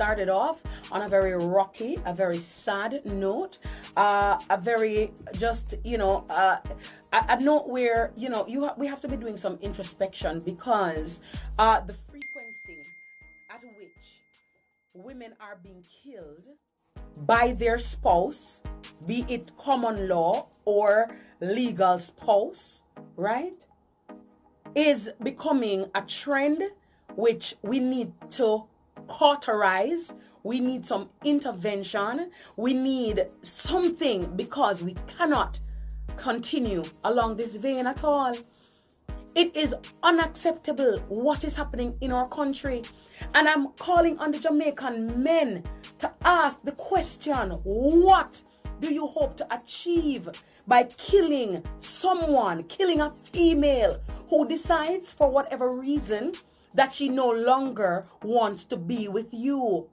started off on a very rocky, a very sad note, a very just, a note where, we have to be doing some introspection because the frequency at which women are being killed by their spouse, be it common law or legal spouse, right, is becoming a trend which we need to cauterize. We need some intervention. We need something because we cannot continue along this vein at all. It is unacceptable what is happening in our country. And I'm calling on the Jamaican men to ask the question, what do you hope to achieve by killing someone, killing a female who decides for whatever reason that she no longer wants to be with you?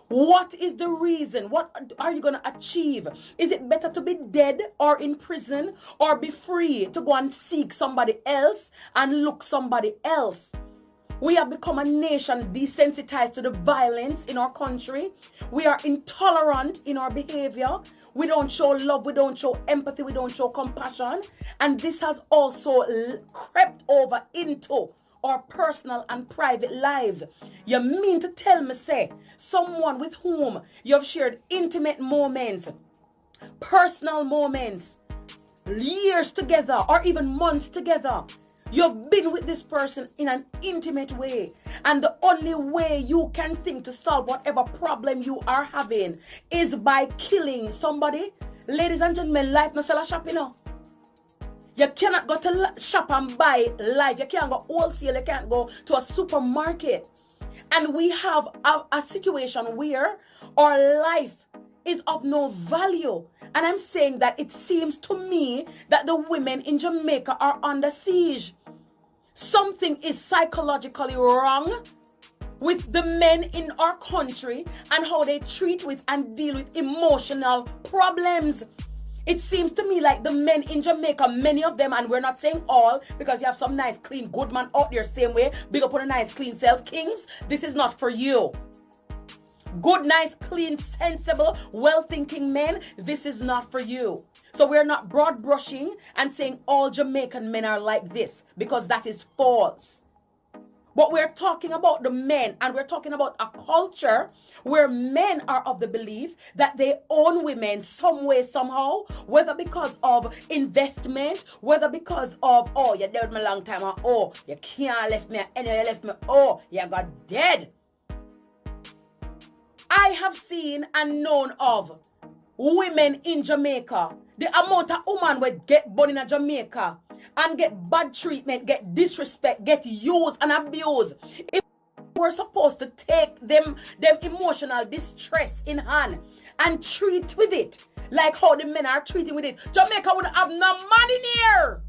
What is the reason? What are you going to achieve? Is it better to be dead or in prison or be free to go and seek somebody else and look somebody else? We have become a nation desensitized to the violence in our country. We are intolerant in our behavior. We don't show love. We don't show empathy. We don't show compassion. And this has also crept over into our personal and private lives. You mean to tell me, say, someone with whom you've shared intimate moments, personal moments, years together, or even months together, you've been with this person in an intimate way, and the only way you can think to solve whatever problem you are having is by killing somebody? Ladies and gentlemen, life no sell a shop, You cannot go to shop and buy life. You can't go wholesale. You can't go to a supermarket. And we have a situation where our life is of no value. And I'm saying that it seems to me that the women in Jamaica are under siege. Something is psychologically wrong with the men in our country and how they treat with and deal with emotional problems. It seems to me like the men in Jamaica, many of them, and we're not saying all, because you have some nice, clean, good man out there same way. Big up on a nice, clean self. Kings, this is not for you. Good, nice, clean, sensible, well-thinking men, this is not for you. So we're not broad brushing and saying all Jamaican men are like this, because that is false. But we're talking about the men, and we're talking about a culture where men are of the belief that they own women some way, somehow, whether because of investment, whether because of, oh, you dead with me a long time, or oh, you can't left me, anyway you left me, oh, you got dead. I have seen and known of women in Jamaica. The amount of women would get born in Jamaica and get bad treatment, get disrespect, get used and abused. If we're supposed to take them emotional distress in hand and treat with it like how the men are treating with it, Jamaica would have no money near.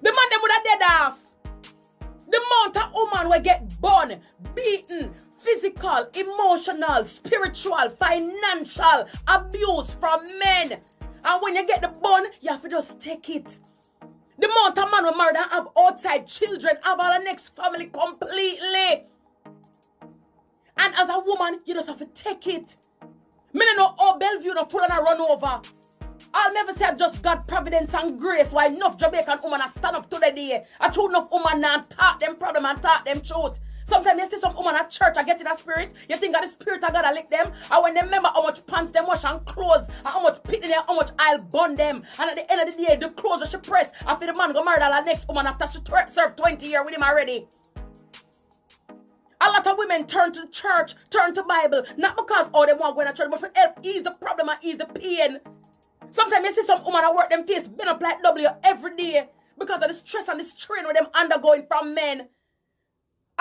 The man them would have dead off. The amount of women will get born, beaten, physical, emotional, spiritual, financial abuse from men. And when you get the bun, you have to just take it. The amount of man will marry and have outside children, have all the next family completely. And as a woman, you just have to take it. Me no know how Bellevue no full and a run over. I'll never say just God, providence and grace while enough Jamaican women are stand up to the day. I told enough women and talk them problem and talk them truth. Sometimes you see some woman at church, I get in a spirit. You think that the spirit of God I lick them. And when they remember how much pants them wash and clothes, and how much pit in them, how much I'll burn them. And at the end of the day, the clothes that she press, after the man go marry the next woman after she served 20 years with him already. A lot of women turn to church, turn to Bible, not because they want to go to church, but for help ease the problem and ease the pain. Sometimes you see some women that work them face been up like W every day because of the stress and the strain with them undergoing from men.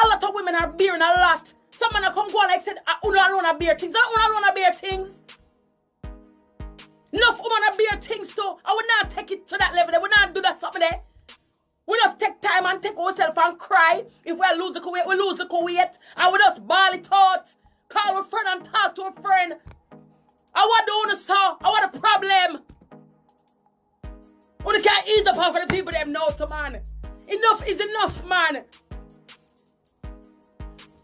A lot of women are bearing a lot. Some men come go like said, "Una alone are bear things." Una alone are bear things. Enough women are bear things too. I will not take it to that level. They will not do that something there. We just take time and take ourselves and cry. If we lose the weight, we lose the weight. And we just ball it out. Call a friend and talk to a friend. I want the owner saw. I want a problem. We can't ease up for the people them know to man. Enough is enough, man.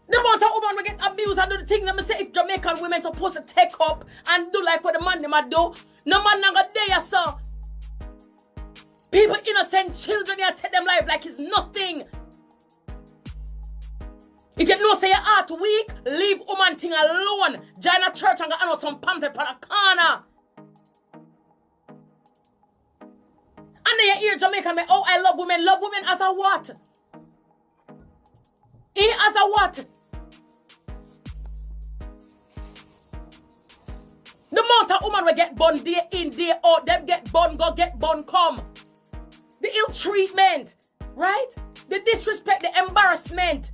The amount of women will get abused and do the thing that me say if Jamaican women supposed to take up and do like what the man them a do. No man not got there, sir. People, innocent children, they take them life like it's nothing. If you know say your heart weak, leave woman thing alone. Join a church and go out some pamphlet for the corner. And then you hear Jamaican say, oh, I love women. Love women as a what? As a what? The amount of women will get born day in, day out. Them get born, go get born, come. The ill treatment, right? The disrespect, the embarrassment.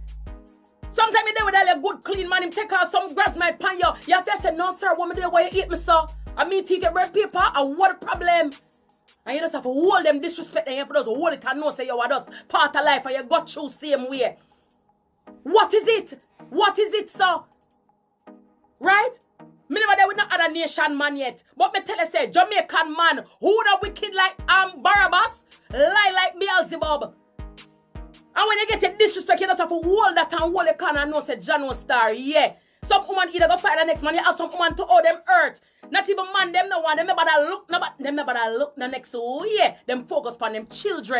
Sometimes you do with a good clean man, him take out some grass my pan you. You have to say, no sir, what me do why you eat me sir? I mean take a bread paper and what a problem? And you just have to hold them disrespect and you have to just hold it and know say you are just part of life and you got through same way. What is it? What is it, sir? Right? Me never there with no other nation man yet. But me tell you say, Jamaican man, who the wicked like Barabbas, lie like Beelzebub. And when you get a disrespect, you just have to hold that and hold the can and know say John no star, yeah. Some woman either go fight the next man, you have some woman to owe them hurt. Not even man, them no one, them never look, them never look the next, so yeah. Them focus on them children.